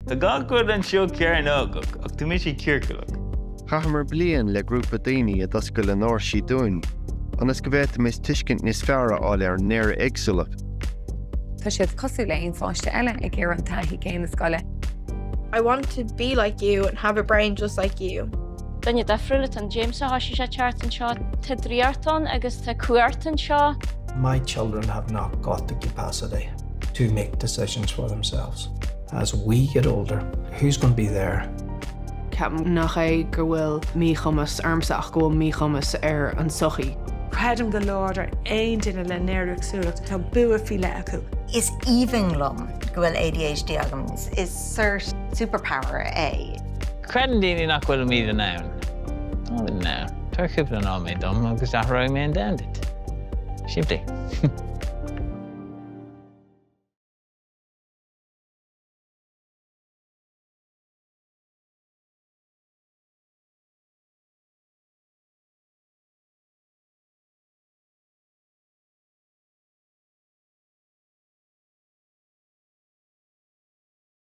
Tá gá cuid an seo cearn ágach ach tá mé sé circeach. Chahamar blian le grúpa daoine a doscail an áir sí dúin. Anas go bhéit mis tuiscint níos fearra áil ar Néara-Éagsúlacht. Tá siad cosú le aon fáiste eile ag ar an taithí céim scoile. I want to be like you and have a brain just like you. Danne Difriúil an James a hasí sé teartan seo tá dríartan agus tá cuairtan seo. My children have not got the capacity to make decisions for themselves. As we get older, who's going to be there? Ceapan nach é gur bhfuil míchumas armsach go míchumas ar an sochaí. Credim go leor ar aon duine le Néara-Éagsúlacht tá bua fi le acu. Is even lum go bhfuil ADHD agams is cert superpower é. Credan daoine nach bhfuil míad an ann. Ná míad an ann. Tar cúpla ná méid dom agus a raibh mé an dandit. Siimplí.